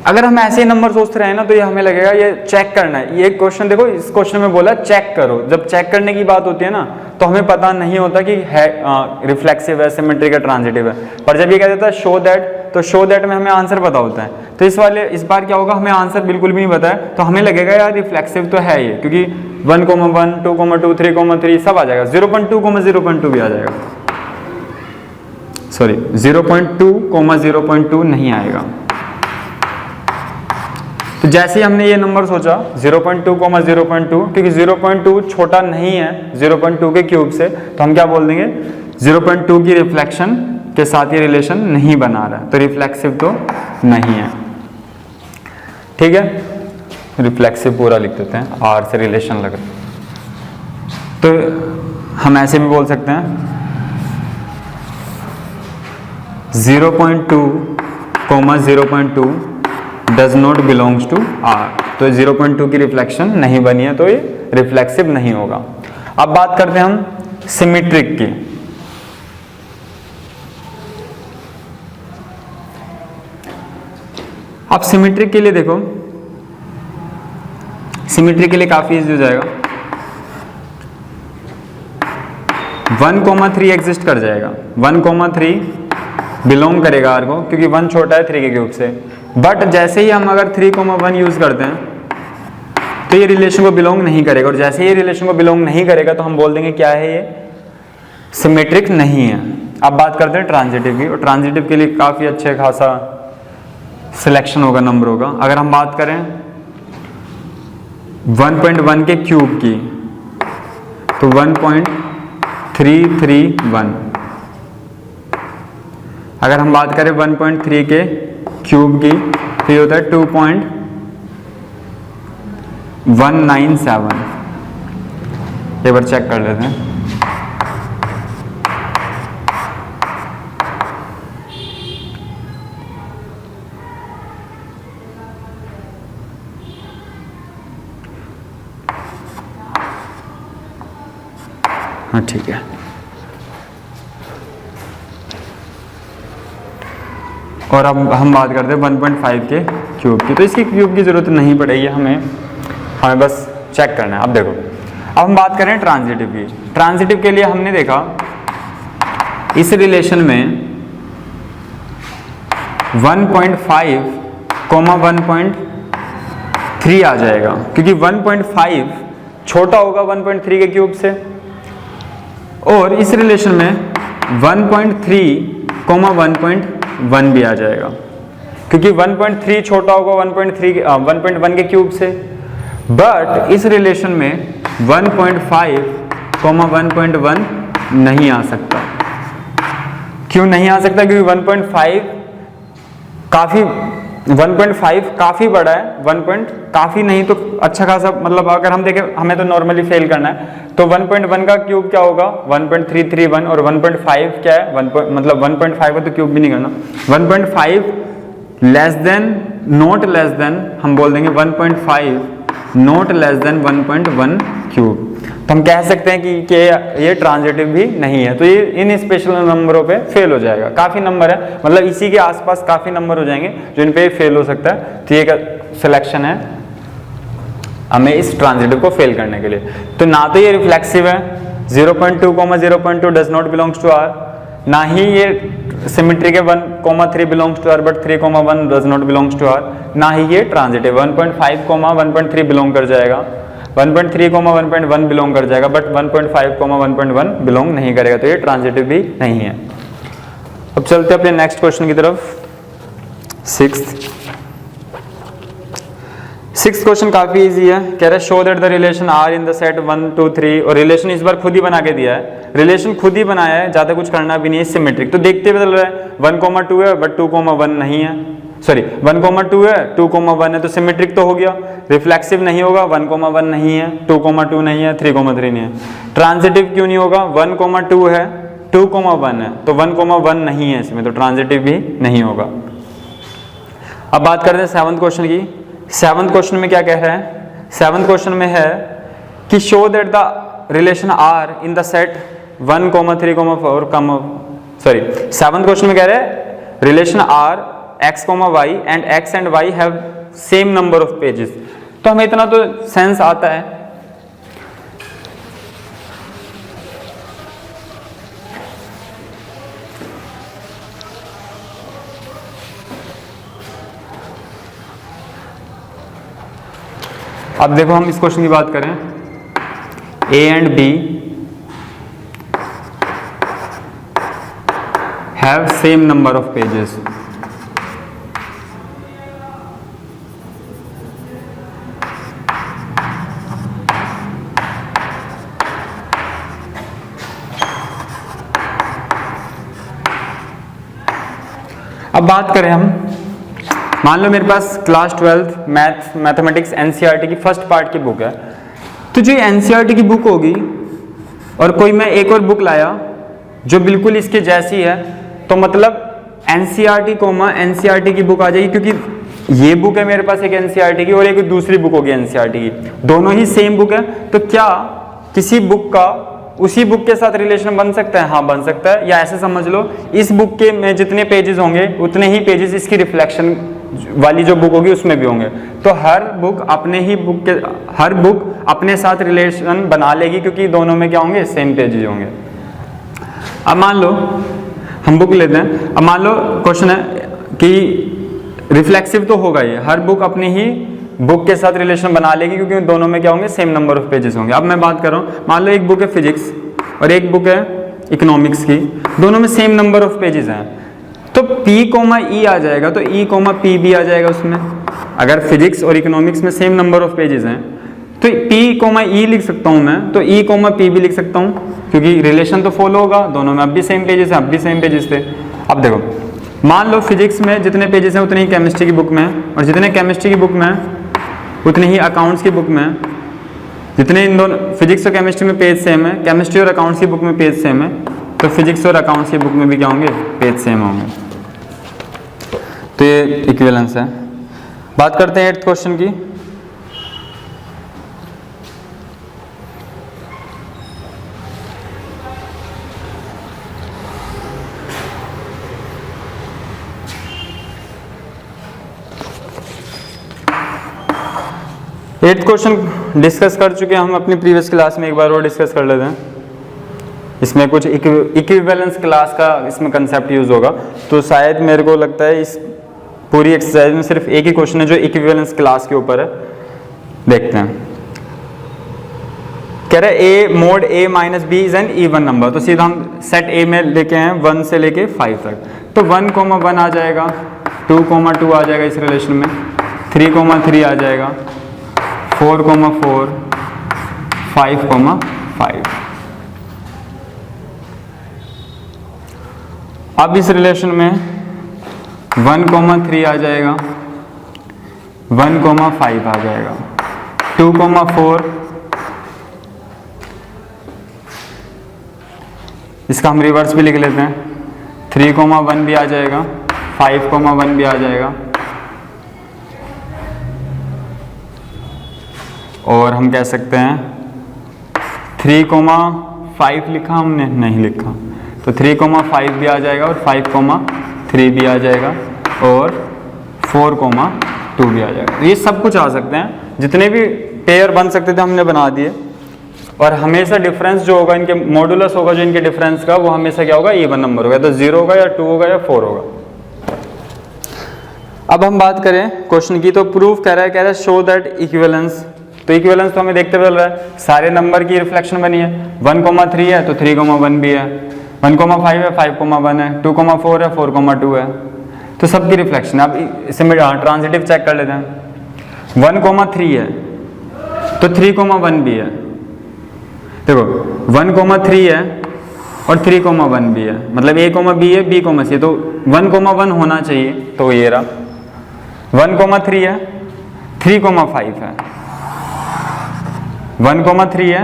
अगर हम ऐसे नंबर सोचते रहे ना, तो ये हमें लगेगा ये चेक करना है। ये क्वेश्चन देखो, इस क्वेश्चन में बोला चेक करो, जब चेक करने की बात होती है ना, तो हमें पता नहीं होता कि है रिफ्लेक्सिव है, सिमेट्रिक है, ट्रांजिटिव है। पर जब ये कह देता है शो दैट, तो शो दैट में हमें आंसर पता होता है। तो इस बार क्या होगा, हमें आंसर बिल्कुल भी नहीं पता है, तो हमें लगेगा यार रिफ्लेक्सिव तो है ये, क्योंकि 1,1, 2,2, 3,3 सब आ जाएगा, 0.2, भी आ जाएगा, सॉरी 0.2, नहीं आएगा। तो जैसे ही हमने ये नंबर सोचा 0.2, 0.2, क्योंकि 0.2 छोटा नहीं है 0.2 के क्यूब से, तो हम क्या बोल देंगे 0.2 की रिफ्लेक्शन के साथ ये रिलेशन नहीं बना रहा है, तो रिफ्लेक्सिव तो नहीं है। ठीक है, रिफ्लेक्सिव पूरा लिख देते हैं, आर से रिलेशन लग रहा है। तो हम ऐसे भी बोल सकते हैं 0.2, 0.2 does not belongs to R. तो 0.2 की रिफ्लेक्शन नहीं बनी है, तो ये रिफ्लेक्सिव नहीं होगा। अब बात करते हैं हम सिमेट्रिक की। अब सिमेट्रिक के लिए देखो, सिमेट्रिक के लिए काफी इजी हो जाएगा। 1,3 एग्जिस्ट कर जाएगा, 1,3 बिलोंग करेगा आर को, क्योंकि 1 छोटा है 3 के क्यूब से। बट जैसे ही हम अगर 3,1 यूज करते हैं तो ये रिलेशन को बिलोंग नहीं करेगा, और जैसे ही ये रिलेशन को बिलोंग नहीं करेगा तो हम बोल देंगे क्या है, ये सिमेट्रिक नहीं है। अब बात करते हैं ट्रांजिटिव की, और ट्रांजिटिव के लिए काफी अच्छे खासा सिलेक्शन होगा, नंबर होगा। अगर हम बात करें 1.1 के क्यूब की तो 1.331। अगर हम बात करें 1.3 के क्यूब की तो ये होता है 2.197। एक बार चेक कर लेते हैं। हाँ ठीक है, और अब हम बात करते हैं 1.5 के क्यूब की। तो इसकी क्यूब की जरूरत नहीं पड़ेगी हमें बस चेक करना है। अब देखो, अब हम बात करें ट्रांजिटिव की। ट्रांजिटिव के लिए हमने देखा इस रिलेशन में 1.5, 1.3 आ जाएगा, क्योंकि 1.5 छोटा होगा 1.3 के क्यूब से, और इस रिलेशन में 1.3, 1.1 भी आ जाएगा, क्योंकि 1.3 छोटा होगा 1.1 के क्यूब से। बट इस रिलेशन में 1.5, 1.1 नहीं आ सकता। क्यों नहीं आ सकता? क्योंकि 1.5 काफी बड़ा है। 1 काफी नहीं तो अच्छा खासा, मतलब अगर हम देखें, हमें तो नॉर्मली फेल करना है, तो 1.1 का क्यूब क्या होगा 1.331, और 1.5 क्या है मतलब 1.5 का तो क्यूब भी नहीं करना। 1.5 less than, not less than, हम बोल देंगे 1.5 नॉट लेस देन 1.1 क्यूब। तो हम कह सकते हैं कि ये ट्रांजिटिव भी नहीं है, तो ये इन स्पेशल नंबरों पे फेल हो जाएगा। काफी नंबर है, मतलब इसी के आसपास काफी नंबर हो जाएंगे जो इन पे फेल हो सकता है। तो ये सिलेक्शन है हमें इस ट्रांजिटिव को फेल करने के लिए। तो ना तो ये रिफ्लेक्सिव है, 0.2, 0.2 does not belongs to R, ना ही ये सिमेट्रिक है 1,3 belongs to R, but 3,1 does not belongs to R, ना ही ये ट्रांजिटिव 1.5, 1.3 बिलोंग कर जाएगा, 1.3, 1.1 बिलोंग कर जाएगा, बट 1.5, 1.1 बिलोंग नहीं करेगा, तो ये ट्रांजिटिव भी नहीं है। अब चलते हैं अपने नेक्स्ट क्वेश्चन की तरफ। सिक्स्थ क्वेश्चन काफी इजी है। कह रहा है show that the relation R in the set 1, 2, 3, और रिलेशन इस बार खुद ही बना के दिया है। रिलेशन खुद ही बनाया है, ज्यादा कुछ करना भी नहीं है, सिमेट्रिक। तो देखते हुए चल रहा है 1,2 है बट 2,1 नहीं है, सॉरी 1,2 है 2,1 है, तो सिमेट्रिक तो हो गया। रिफ्लेक्सिव नहीं होगा, 1,1 नहीं है, 2,2 नहीं है, 3,3 नहीं है। ट्रांजिटिव क्यों नहीं होगा? 1,2 है, 2,1 है, तो 1,1 नहीं है इसमें, तो ट्रांजिटिव भी नहीं होगा। अब बात करते हैं 7th क्वेश्चन की। 7th क्वेश्चन में क्या कह रहा है? 7th क्वेश्चन में है कि show that the relation R in the set 1, 3, 4, 7th question में कह रहे हैं relation R x, y and x and y have same number of pages. तो हमें इतना तो सेंस आता है, अब देखो हम इस क्वेश्चन की बात करें, a and b have same number of pages. बात करें हम, मान लो मेरे पास क्लास 12 मैथमेटिक्स एनसीईआरटी की फर्स्ट पार्ट की बुक है, तो जो एनसीईआरटी की बुक होगी और कोई मैं एक और बुक लाया जो बिल्कुल इसके जैसी है, तो मतलब एनसीईआरटी की बुक आ जाएगी, क्योंकि ये बुक है मेरे पास एक एनसीईआरटी की और एक दूसरी बुक होगी एनसीईआरटी की, दोनों ही सेम बुक है। तो क्या किसी बुक का उसी बुक के साथ रिलेशन बन सकता है? हाँ बन सकता है। या ऐसे समझ लो, इस बुक के में जितने पेजेस होंगे उतने ही पेजेस इसकी रिफ्लेक्शन वाली जो बुक होगी उसमें भी होंगे। तो हर बुक अपने साथ रिलेशन बना लेगी, क्योंकि दोनों में क्या होंगे? सेम पेजेस होंगे। अब मान लो हम बुक लेते हैं, अब मान लो क्वेश्चन है कि रिफ्लेक्सिव तो होगा ये, हर बुक अपनी ही बुक के साथ रिलेशन बना लेगी, क्योंकि दोनों में क्या होंगे? सेम नंबर ऑफ पेजेस होंगे। अब मैं बात कर रहा हूँ, मान लो एक बुक है फिजिक्स और एक बुक है इकोनॉमिक्स की, दोनों में सेम नंबर ऑफ पेजेस हैं, तो P, E आ जाएगा, तो E, P भी आ जाएगा उसमें। अगर फिजिक्स और इकोनॉमिक्स में सेम नंबर ऑफ पेजेस हैं तो P, E लिख सकता हूँ मैं, तो E, P भी लिख सकता हूँ, क्योंकि रिलेशन तो फॉलो होगा, दोनों में अब भी सेम पेजेस हैं, अब भी सेम पेजेस थे। अब देखो, मान लो फिजिक्स में जितने पेजेस हैं उतने ही केमिस्ट्री की बुक में है, और जितने केमिस्ट्री की बुक में है उतने ही अकाउंट्स की बुक में है। जितने इन दोनों फिजिक्स और केमिस्ट्री में पेज सेम है, केमिस्ट्री और अकाउंट्स की बुक में पेज सेम है, तो फिजिक्स और अकाउंट्स की बुक में भी क्या होंगे? पेज सेम होंगे। तो ये इक्विवेलेंस है। बात करते हैं 8th क्वेश्चन की। एट्थ क्वेश्चन डिस्कस कर चुके हैं हम अपनी प्रीवियस क्लास में, एक बार और डिस्कस कर लेते हैं। इसमें कुछ इक्विवेलेंस क्लास का इसमें कंसेप्ट यूज होगा, तो शायद मेरे को लगता है इस पूरी एक्सरसाइज में सिर्फ एक ही क्वेश्चन है जो इक्विवेलेंस क्लास के ऊपर है। देखते हैं, कह रहा है a mod a minus b is an even number, तो सीधा हम सेट a में लेके हैं 1 से लेके 5 तक, तो 1,1 आ जाएगा, 2,2 आ जाएगा इस रिलेशन में, 3,3 आ जाएगा, 4,4, 5,5। अब इस रिलेशन में 1,3 आ जाएगा, 1,5 आ जाएगा, 2,4, इसका हम रिवर्स भी लिख लेते हैं, 3,1 भी आ जाएगा, 5,1 भी आ जाएगा, और हम कह सकते हैं 3,5 लिखा हमने? नहीं लिखा, तो 3,5 भी आ जाएगा और 5,3 भी आ जाएगा और 4,2 भी आ जाएगा। ये सब कुछ आ सकते हैं, जितने भी पेयर बन सकते थे हमने बना दिए, और हमेशा डिफरेंस जो होगा इनके मॉडुलस होगा जो इनके डिफरेंस का, वो हमेशा क्या होगा? इवन नंबर होगा, तो 0 होगा या 2 होगा या 4 होगा। अब हम बात करें क्वेश्चन की, तो प्रूफ कह रहा है शो दैट इक्विवेलेंस, तो इक्विवेलेंस तो हमें देखते हुए चल रहा है, सारे नंबर की रिफ्लेक्शन बनी है, 1,3 है तो 3,1 भी है, 1,5 है 5,1 है, 2,4 है 4,2 है, तो सबकी रिफ्लेक्शन। अब इसमें ट्रांजिटिव चेक कर लेते हैं, 1,3 है तो 3,1 भी है, देखो 1,3 है और 3,1 भी है, मतलब A, B है, B, C है, तो 1,1 होना चाहिए, तो ये रहा 1,3 है, 3,5 है, 1,3 है,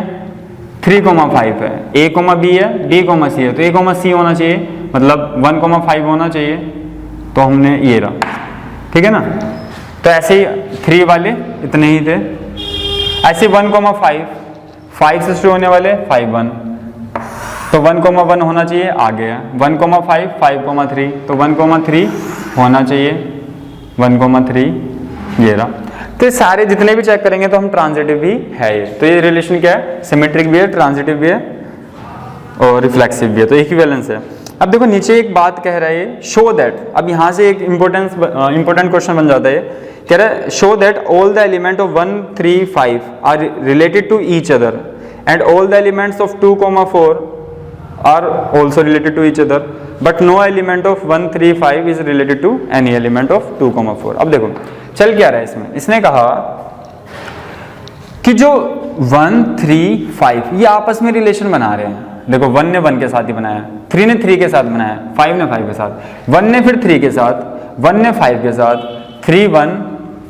3,5 है, A, B है, B, C है, तो A, C होना चाहिए, मतलब 1,5 होना चाहिए, तो हमने ये रहा, ठीक है ना। तो ऐसे ही 3 वाले इतने ही थे, ऐसे 1,5 5 से शुरू होने वाले 5,1, तो 1,1 होना चाहिए, आ गया 1,5 5,3, तो 1,3 होना चाहिए, 1,3 ये रहा। तो सारे जितने भी चेक करेंगे तो हम ट्रांजिटिव भी है ये, तो ये रिलेशन क्या है? सिमेट्रिक भी है, ट्रांजिटिव भी है और रिफ्लेक्सिव भी है, तो इक्विवेलेंस है। अब देखो नीचे एक बात कह रहा है, शो दैट, अब यहाँ से एक इंपॉर्टेंट क्वेश्चन बन जाता है, कह रहा है show that all the element of 1, 3, 5 are related to each other and all the elements of 2,4 are also related to each other but no element of 1, 3, 5 is related to any element of 2,4। अब देखो चल क्या रहा है इसमें, इसने कहा कि जो 1, 3, 5 ये आपस में रिलेशन बना रहे हैं, देखो 1 ने 1 के साथ ही बनाया, 3 ने 3 के साथ बनाया, 5 ने 5 के साथ, 1 ने फिर 3 के साथ, 1 ने 5 के साथ, 3 1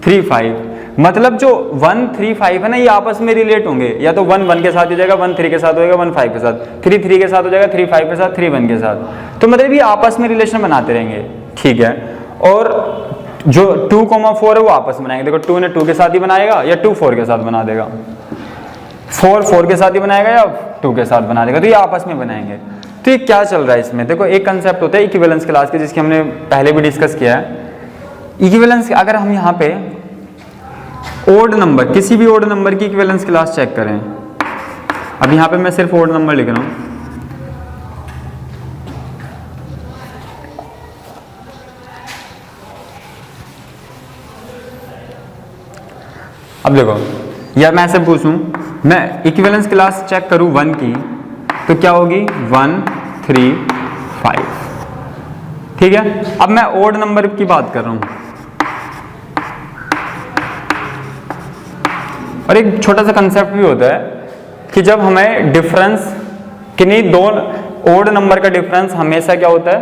3 5, मतलब जो 1 3 5 है ना ये आपस में रिलेट होंगे, या तो 1 1 के साथ हो जाएगा, 1 3 के साथ होगा, 1 5 के साथ, 3 3 के साथ हो जाएगा, 3 5 के साथ, 3 1 के साथ, तो मतलब ये आपस में रिलेशन बनाते रहेंगे, ठीक है। और जो 2,4 है वो आपस में बनाएंगे, देखो 2 ने 2 के साथ ही बनाएगा या 2 4 के साथ बना देगा, 4 4 के साथ ही बनाएगा या 2 के साथ बना देगा, तो ये आपस में बनाएंगे। तो ये क्या चल रहा है इसमें, देखो एक कंसेप्ट होता है इक्विवेलेंस क्लास के, जिसकी हमने पहले भी डिस्कस किया है। इक्विवेलेंस, अगर हम यहाँ पे ओड नंबर, किसी भी ओड नंबर की इक्विवेलेंस क्लास चेक करें, अब यहाँ पे मैं सिर्फ ओड नंबर लिख रहा हूँ, अब देखो या मैं ऐसे पूछूं, मैं इक्विवेलेंस क्लास चेक करूं 1 की, तो क्या होगी 1 3 5, ठीक है। अब मैं ओड नंबर की बात कर रहा हूं, और एक छोटा सा कंसेप्ट भी होता है कि जब हमें डिफरेंस, किन्हीं दो ओड नंबर का डिफरेंस हमेशा क्या होता है,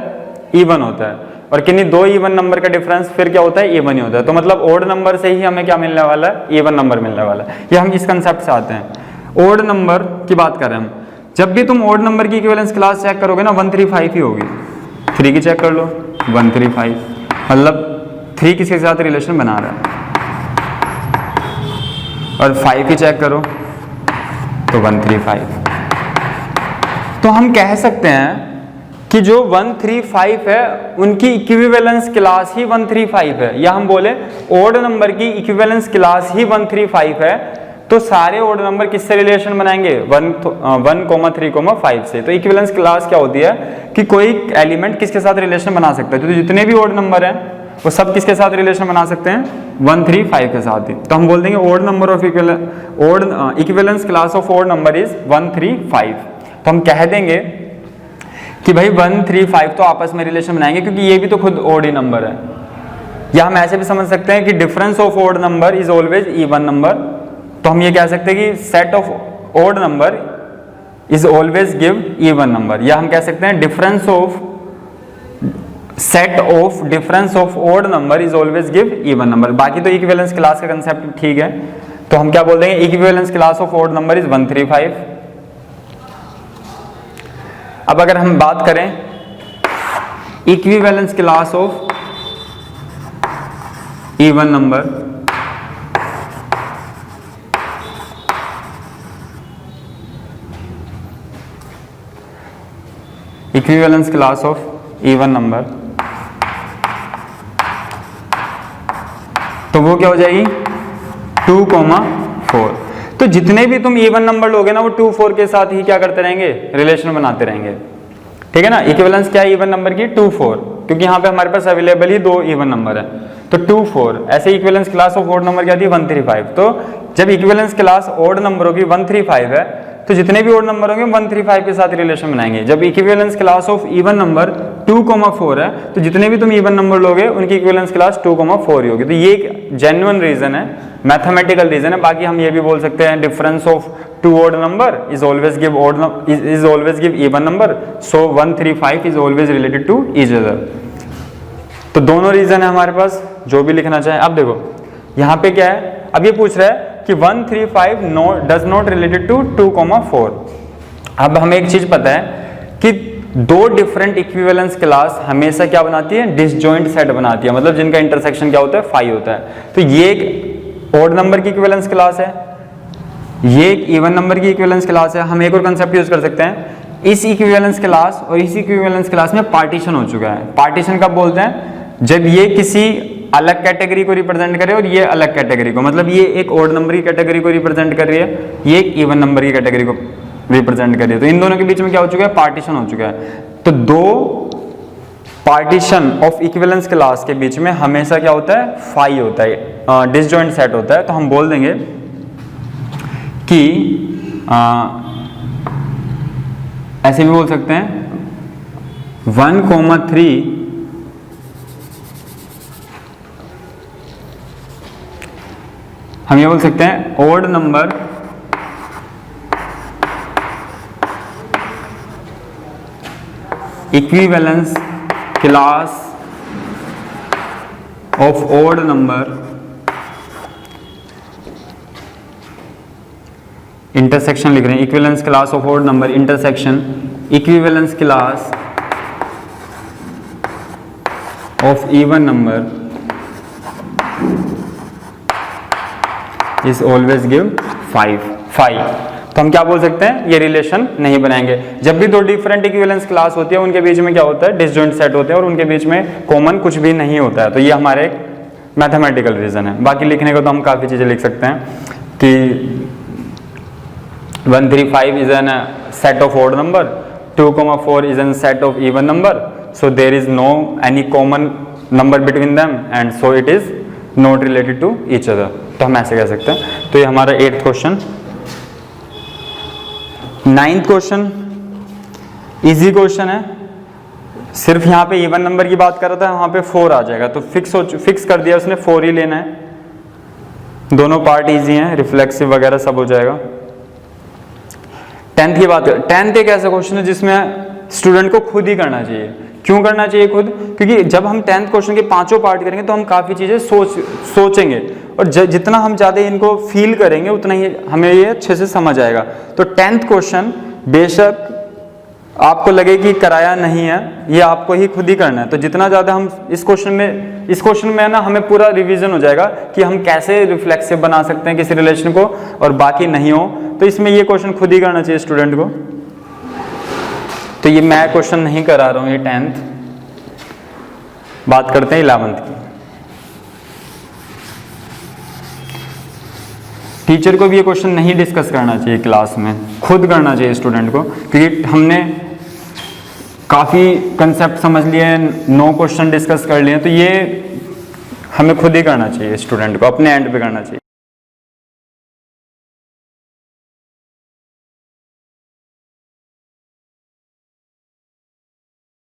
इवन होता है, और किन्हीं दो इवन नंबर का डिफरेंस फिर क्या होता है, इवन ही होता है। तो मतलब ओड नंबर से ही हमें क्या मिलने वाला है, इवन नंबर मिलने वाला है। ये हम इस कंसेप्ट से आते हैं, ओड नंबर की बात कर रहे हैं हम। जब भी तुम ओड नंबर की इक्विवेलेंस क्लास चेक करोगे ना, 1 3 5 ही होगी। 3 की चेक कर लो, 1 3 5, मतलब 3 किसके साथ रिलेशन बना रहा है, और 5 की चेक करो तो 1 3 5। तो हम कह सकते हैं कि जो 1 3 5 है उनकी इक्विवेलेंस क्लास ही 1 3 5 है, या हम बोले ओड नंबर की इक्विवेलेंस क्लास ही 1 3 5 है। तो सारे ओड नंबर किससे रिलेशन बनाएंगे, 1 3 5 से। तो इक्विवेलेंस क्लास क्या होती है कि कोई एलिमेंट किसके साथ रिलेशन बना सकता है, तो जितने भी ओड नंबर हैं वो सब किसके साथ रिलेशन बना सकते हैं, 1 3 5 के साथ ही। तो हम बोल देंगे odd number of equivalence class of odd number is 1 3 5। तो हम कह देंगे कि भाई 1 3 5 तो आपस में रिलेशन बनाएंगे, क्योंकि ये भी तो खुद ओड ही नंबर है। या हम ऐसे भी समझ सकते हैं कि difference of odd number is always even number. तो हम ये कह सकते हैं कि set of odd number is always give even number. या हम कह सकते हैं difference of set of difference of odd number is always give even number. बाकी तो इक्विवेलेंस क्लास का कंसेप्ट ठीक है। तो हम क्या बोल देंगे, equivalence class of odd number is 1 3 5। अब अगर हम बात करें equivalence class of even number, equivalence class of even number, तो वो क्या हो जाएगी 2 4। तो जितने भी तुम इवन नंबर लोगे ना वो 2 4 के साथ ही क्या करते रहेंगे, रिलेशन बनाते रहेंगे, ठीक है ना। इक्विवेलेंस क्या है इवन नंबर की, 2 4, क्योंकि यहाँ पे हमारे पास अवेलेबल ही 2 इवन नंबर है। तो 2 4 ऐसे equivalence class of odd number क्या थी, 1 3 5। तो जब इक्विवेलेंस क्लास ओड नंबरों की 1 3 5 है, तो जितने भी ओड नंबर होंगे 1 3 5 के साथ रिलेशन बनाएंगे। जब equivalence class of even number 2 4 है, तो जितने भी तुम इवन नंबर लोगे उनकी इक्विवेलेंस क्लास 2 4 ही होगी। तो ये एक जेन्युइन रीजन है, मैथमेटिकल रीजन है। बाकी हम ये भी बोल सकते हैं difference of 2 odd number is always give even number, so 1 3 5 is always related to each other। तो दोनों रीजन है हमारे पास, जो भी लिखना चाहे। अब देखो यहाँ पे क्या है, अब ये पूछ रहा है कि 1 3 5 डज नॉट रिलेटेड टू 2 4। अब हमें एक चीज पता है कि दो डिफरेंट इक्विवेलेंस क्लास हमेशा क्या बनाती है, डिसजॉइंट सेट बनाती है, मतलब जिनका इंटरसेक्शन क्या होता है, 5 होता है। तो ये एक ओड नंबर की इक्विवेलेंस क्लास है, ये एक इवन नंबर की इक्विवेलेंस क्लास है। हम एक और कंसेप्ट यूज कर सकते हैं, इस इक्विवेलेंस क्लास और इस इक्विवेलेंस क्लास में पार्टीशन हो चुका है। पार्टीशन कब बोलते हैं, जब ये किसी अलग कैटेगरी को रिप्रेजेंट करे और ये अलग कैटेगरी को, मतलब ये एक ओड नंबर की कैटेगरी को रिप्रेजेंट कर रही है, ये एक इवन नंबर की कैटेगरी को रिप्रेजेंट कर रही है। तो इन दोनों के बीच में क्या हो चुका है, पार्टीशन हो चुका है। तो दो पार्टीशन ऑफ इक्विवेलेंस क्लास के बीच में हमेशा क्या होता है, फाई होता है, डिसजॉइंट सेट होता है। तो हम बोल देंगे कि ऐसे भी बोल सकते हैं 1 3 हम ये बोल सकते हैं odd number equivalence class of odd number intersection लिख रहे हैं, equivalence class of odd number intersection equivalence class of even number is always give 5। तो हम क्या बोल सकते हैं, ये रिलेशन नहीं बनाएंगे। जब भी दो डिफरेंट इक्विवेलेंस क्लास होती है उनके बीच में क्या होता है, डिसजॉइंट सेट होते हैं और उनके बीच में कॉमन कुछ भी नहीं होता है। तो ये हमारे एक मैथमेटिकल रीजन है। बाकी लिखने को तो हम काफ़ी चीज़ें लिख सकते हैं कि 1 3 5 is an set of odd number, 2 4 is an set of even number, so there is no any common number between them and so it is not related to each other. तो हम ऐसे कह सकते हैं। तो ये हमारा 8th question. 9th question easy question है, सिर्फ यहाँ पे इवन नंबर की बात कर रहा था, वहाँ पे 4 आ जाएगा तो फिक्स कर दिया उसने, 4 ही लेना है। दोनों पार्ट इजी हैं, रिफ्लेक्सिव वगैरह सब हो जाएगा। 10th की बात कर, 10th एक ऐसा क्वेश्चन है जिसमें स्टूडेंट को खुद ही करना चाहिए। क्यों करना चाहिए खुद? क्योंकि जब हम 10th क्वेश्चन के 5 पार्ट करेंगे तो हम काफ़ी चीज़ें सोचेंगे और जितना हम ज़्यादा इनको फील करेंगे उतना ही हमें ये अच्छे से समझ आएगा। तो 10th क्वेश्चन बेशक आपको लगे कि कराया नहीं है, ये आपको ही खुद ही करना है। तो जितना ज़्यादा हम इस क्वेश्चन में ना हमें पूरा रिवीजन हो जाएगा कि हम कैसे रिफ्लेक्सिव बना सकते हैं किसी रिलेशन को और बाकी नहीं हो। तो इसमें ये क्वेश्चन खुद ही करना चाहिए स्टूडेंट को। तो ये मैं क्वेश्चन नहीं करा रहा हूँ, ये 10th। बात करते हैं 11th की। टीचर को भी ये क्वेश्चन नहीं डिस्कस करना चाहिए क्लास में, खुद करना चाहिए स्टूडेंट को, क्योंकि हमने काफ़ी कंसेप्ट समझ लिए, 9 क्वेश्चन डिस्कस कर लिए, तो ये हमें खुद ही करना चाहिए स्टूडेंट को, अपने एंड पे करना चाहिए।